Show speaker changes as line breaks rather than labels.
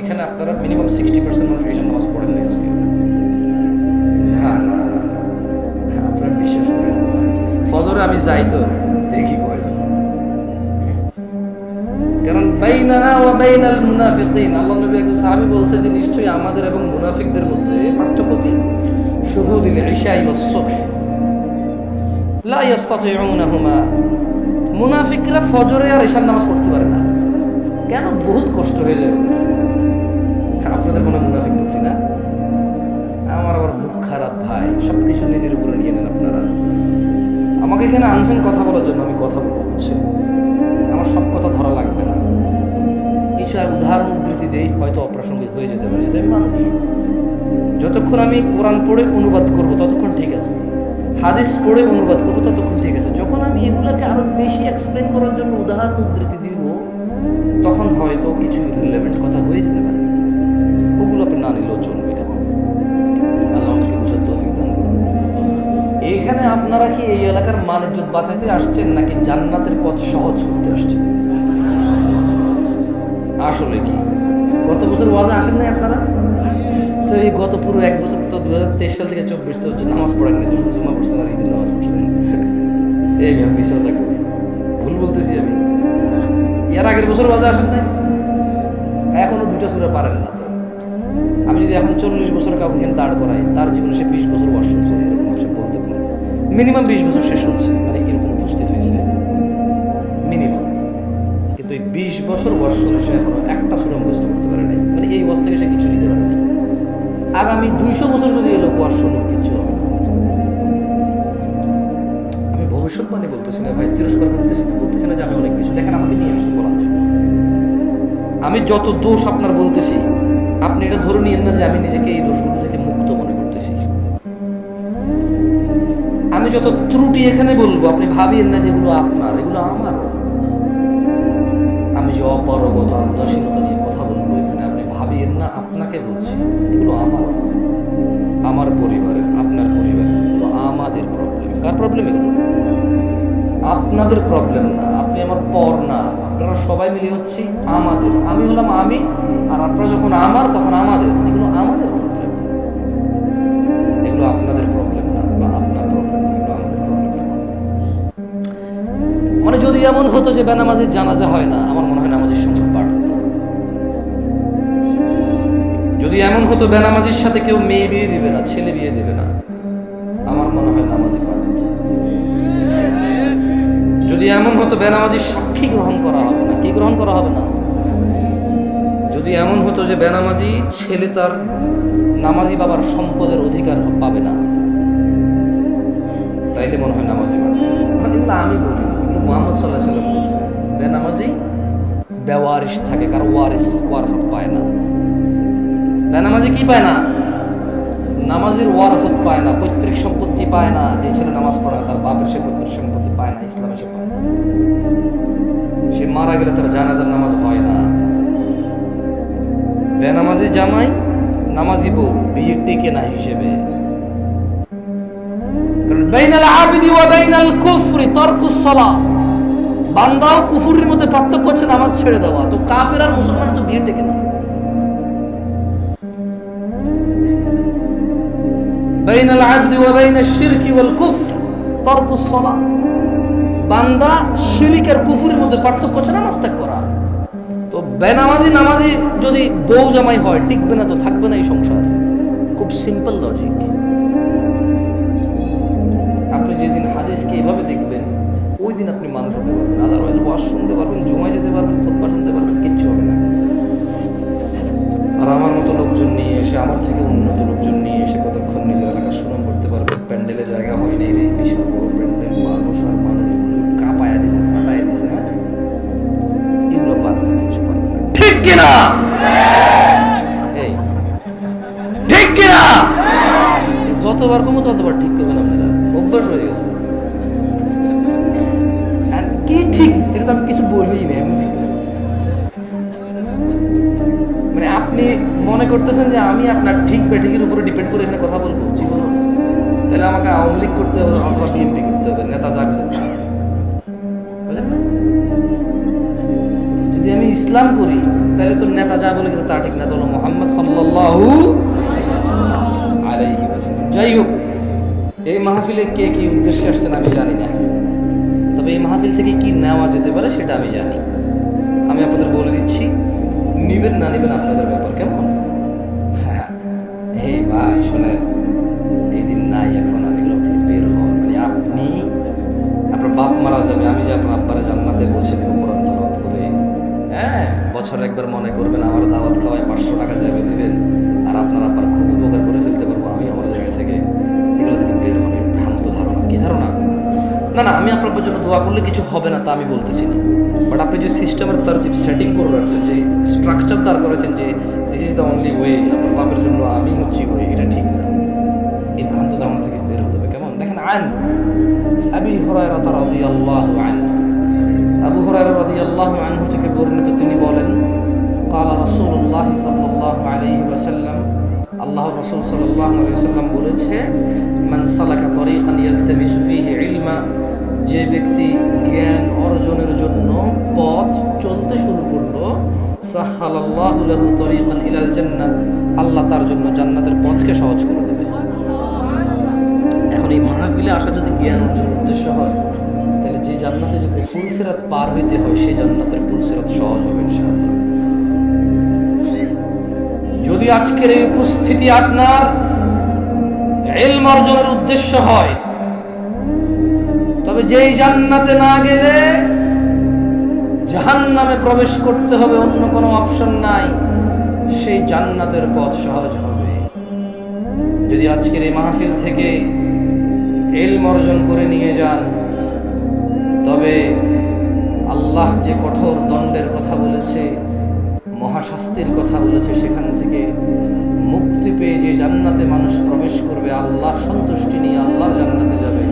এখানে আপনারা মিনিমাম 60% মানুষ ঈশার নামাজ পড়েন না আজকে। না না না না, আপনারা বিশ্বাস করেন না ভাই। ফজরে আমি যাই তো দেখি কয়জন, কারণ বাইনানা ওয়া বাইনাল মুনাফিকিন, আল্লাহ নবী একজন সাহাবী বলছে যে নিশ্চয়ই আমাদের এবং মুনাফিকদের মধ্যে পার্থক্য কি? শুহুদুল ইশা ওয়াস সুবহ লা ইস্তাতিউনাহুমা। মুনাফিকরা ফজরে আর ঈশার নামাজ পড়তে পারে না। কেন? বহুত কষ্ট হয়ে যায় ওদের। আপনাদের মনে মুনাফিক বলছি না, আমার আবার মুখ খারাপ ভাই, সব কিছু নিজের উপরে নিয়ে নেন আপনারা। আমাকে এখানে আনছেন কথা বলার জন্য, আমি কথা বলবো হচ্ছে, আমার সব কথা ধরা লাগবে না। কিছু উদাহরণ উদ্ধৃতি দেই, হয়তো অপ্রাসঙ্গিক হয়ে যেতে পারে, যেটা আমি মানুষ। যতক্ষণ আমি কোরআন পড়ে অনুবাদ করব ততক্ষণ ঠিক আছে, হাদিস পড়ে অনুবাদ করব ততক্ষণ ঠিক আছে। যখন আমি এগুলোকে আরো বেশি এক্সপ্লেন করার জন্য উদাহরণ উদ্ধৃতি দিব, তখন হয়তো কিছু রিলেভেন্ট কথা হয়ে যেতে পারে, ওগুলো আপনি না নিলেও চলবে। আল্লাহ আমাদেরকে বুঝার তৌফিক দান করুন। এইখানে আপনারা কি এই এলাকার মান ইজ্জত বাঁচাতে আসছেন নাকি জান্নাতের পথ সহজ করতে আসছেন? আসলে কি গত বছর ওয়াজে আসেন নাই আপনারা? তো এই গত পুরো এক বছর তো 2023 সাল থেকে 24 তো নামাজ পড়েননি, তো শুধু জুমা পড়ছেন আর ঈদের নামাজ পড়ছেন। এই আমি মিস কথা কই, ভুল বলতেছি আমি? এর আগের বছর ওয়াজে আসেন নাই, এখনো 2টা সূরা পারেন না। তো আমি যদি এখন 40 বছর কাউকে এখানে দাঁড় করাই, তার জীবনে সে 20 বছর ওয়াজ শুনছে, এরকম সে বলতে পারে মিনিমাম 20 বছর সে শুনছে, মানে এরকম উপস্থিত হয়েছে মিনিমাম। কিন্তু এই 20 বছর ওয়াজ শুনে সে এখনো একটা সূরা মুখস্থ করতে পারে নাই, মানে এই ওয়াজ থেকে সে কিছু নিতে পারে নাই। আগামী 200 বছর যদি এই লোক ওয়াজ শুনুক, কিচ্ছু হবে না। আমি ভবিষ্যৎবাণী বলতেছি না ভাই, তিরস্কার করতেছি না, বলতেছি না যে আমি অনেক কিছু, দেখেন আমাকে নিয়ে আসছেন বলার জন্য। আমি যত দোষ আপনার বলতেছি, আপনি এটা ধরে নিয়েন না যে আমি নিজেকে এই দোষগুলো থেকে মুক্ত মনে করতেছি। আমি যত ত্রুটি এখানে বলবো, আপনি ভাবিয়েন না যেগুলো আপনার, এগুলো আমার। আমি যে অপারগতা উদাসীনতা নিয়ে কথা বলবো এখানে, আপনি ভাবিয়েন না আপনাকে বলছি, এগুলো আমার, আমার পরিবারের, আপনার পরিবারের, এগুলো আমাদের প্রবলেম। কার প্রবলেম এগুলো? আপনাদের প্রবলেম না, আপনি আমার পর না, আপনারা সবাই মিলে হচ্ছি আমাদের। আমি হলাম আমি, আর আপনারা যখন আমার, তখন আমাদের। এগুলো আমাদের প্রবলেম, এগুলো আপনাদের প্রবলেম না, বা আপনার প্রবলেম, এগুলো আমাদের প্রবলেম। মানে যদি এমন হতো যে বেনামাজির জানাজা হয় না, আমার মনে হয় নামাজের সংখ্যা বাড়ত। যদি এমন হতো বেনামাজির সাথে কেউ মেয়ে বিয়ে দিবে না, ছেলে বিয়ে দেবে না, আমার মনে হয় নামাজি বাড়ত। যদি এমন হতো বেনামাজির সাক্ষী গ্রহণ করা হবে না, কি গ্রহণ করা হবে না? যদি এমন হতো যে বেনামাজি ছেলে তার নামাজি বাবার সম্পদের অধিকার পাবে না, তাইলে মনে হয় নামাজি বাড়ত। এগুলো আমি বলি, মুহাম্মদ সাল্লাল্লাহু আলাইহি ওয়াসাল্লাম বলছে বেনামাজি বেওয়ারিশ থাকে, কারো ওয়ারাসাত পায় না। বেনামাজি কি পায় না? নামাজির ওয়ারাসাত পায় না, পৈতৃক সম্পত্তি পায় না। যে ছেলে নামাজ পড়ে না, তার বাপের সে পৈতৃক সম্পত্তি পায় না, ইসলামে সে পায় না। সে মারা গেলে তার জানাজার নামাজ হয় না। বেনামাজি জামাই, নামাজি বউ বিয়ে টিকে না হিসেবে। কারণ বাইনাল আবিদি ওয়া বাইনাল কুফরি তারকুস সালাহ, বান্দা ও কুফরের মধ্যে পার্থক্য হচ্ছে নামাজ ছেড়ে দেওয়া। তো কাফের আর মুসলমানের তো বিয়ে টিকে না। বাইনাল আবদি ওয়া বাইনাশ শিরকি ওয়াল কুফর তারকুস সালাহ, বান্দা শিরক আর কুফরের মধ্যে পার্থক্য হচ্ছে নামাজ ত্যাগ করা। তো বেনামাজি নামাজি যদি বউ জামাই হয়, টিকবে না, তো থাকবে না এই সংসার। খুব সিম্পল লজিক। আপনি যেদিন হাদিসকে এভাবে দেখবেন, ওই দিন আপনি মানুষ হতে পারবেন। আদারওয়াইজ ওয়াজ শুনতে পারবেন, জুমায় যেতে পারবেন, খুতবা শুনতে পারবেন, কিচ্ছু হবে না। আর আমার মতো লোকজন নিয়ে এসে, আমার থেকে উন্নত লোকজন নিয়ে এসে কতক্ষণ নিজের এলাকার সুনাম করতে পারবেন। প্যান্ডেলে জায়গা হয় নাই রে, বিশাল বড় প্যান্ডেল, মানুষ আর মানুষ কাঁপায়া দিছে, ফাটাইয়া দিছে। হ্যাঁ, এগুলো পারবেন না, কিছু পারবেন না। ঠিক কিনা? এই ঠিক কিনা? যতবার কমো ততবার ঠিক করবেন আপনারা, অভ্যাস হয়ে গেছে। আর কি ঠিক, এটা তো আমি কিছু বলিই না, এমনি ঠিক করে বলছি। মানে আপনি মনে করতেছেন যে আমি আপনার ঠিক বেঠিকের উপরে ডিপেন্ড করে এখানে কথা বলবো জীবন, তাহলে আমাকে আওয়ামী লীগ করতে হবে অথবা বিএনপি করতে হবে, নেতা যা কিছু। বুঝলেন না? যদি আমি ইসলাম করি, তাহলে তো নেতা যা বলে গেছে তা ঠিক না, তো হলো মুহাম্মদ সাল্লাল্লাহু আলাইহি ওয়াসাল্লাম। যাই হোক, এই মাহফিলে কে কি উদ্দেশ্যে আসছেন আমি জানি না, তবে এই মাহফিল থেকে কি নেওয়া যেতে পারে সেটা আমি জানি। আমি আপনাদের বলে দিচ্ছি, নিবেন না নিবেন আপনাদের ব্যাপার, কেমন? হ্যাঁ, এই ভাই শোনেন, এই দিন নাই এখন, আমি এগুলো থেকে বের হন। মানে আপনি, আপনার বাপ মারা যাবে, আমি যে আপনার আব্বারে জান্নাতে পৌঁছে দেবো কোরআন তেলাওয়াত করে। হ্যাঁ, বছরে একবার মনে করবেন আমার দাওয়াত খাওয়ায় 500 টাকা যাবে দিবেন, আর আপনার আব্বার খুব উপকার করে ফেলতে পারবো আমি আমার জায়গা থেকে। এগুলো থেকে বের হন, ভ্রান্ত ধারণা। কি ধারণা? না না, আমি আপনার জন্য দোয়া করলে কিছু হবে না তা আমি বলতেছি না, বাট আপনি যে সিস্টেমের তার সেটিং করে রাখছেন, যে স্ট্রাকচার তার করেছেন যে this is the only way, আপনার বাপের জন্য আমি হচ্ছি ওয়ে, এটা ঠিক না। এই ভ্রান্ত ধারণা থেকে বের হতে হবে, কেমন? দেখেন, আন আবি হুরায়রা রাদিয়াল্লাহু আনহু, আবু হুরায়রা রাদিয়াল্লাহু আনহু থেকে বর্ণিত, তিনি বলেন, ক্বালা রাসূলুল্লাহ সাল্লাল্লাহু আলাইহি ওয়াসাল্লাম, আল্লাহর রাসূল সাল্লাল্লাহু আলাইহি ওয়াসাল্লাম বলেছে, মান সালাকা তরিকান ইয়ালতামিসু ফীহি ইলমা, যে ব্যক্তি জ্ঞান অর্জনের জন্য পথ চলতে শুরু করলো, সাহহালাল্লাহু লাহু তরিকান ইলাল জান্নাহ, আল্লাহ তার জন্য জান্নাতের পথকে সহজ করে দেবে। এখন এই মাহফিলে আসা যদি জ্ঞান অর্জনের উদ্দেশ্য হয়, তাহলে যে জান্নাতে যেতে পুলসিরাত পার হইতে হয়, সেই জান্নাতের পুলসিরাত সহজ হবে ইনশাআল্লাহ। যদি আজকের এই উপস্থিতি আপনার ইলম অর্জনের উদ্দেশ্য হয়, তবে যেই জান্নাতে না গেলে জাহান্নামে প্রবেশ করতে হবে, অন্য কোনো অপশন নাই, সেই জান্নাতের পথ সহজ হবে। যদি আজকের এই মাহফিল থেকে ইলম অর্জন করে নিয়ে যান, তবে আল্লাহ যে কঠোর দণ্ডের কথা বলেছে, মহাশাস্তির কথা বলেছে, সেখান থেকে মুক্তি পেয়ে যে জান্নাতে মানুষ প্রবেশ করবে, আল্লাহর সন্তুষ্টি নিয়ে আল্লাহর জান্নাতে যাবে,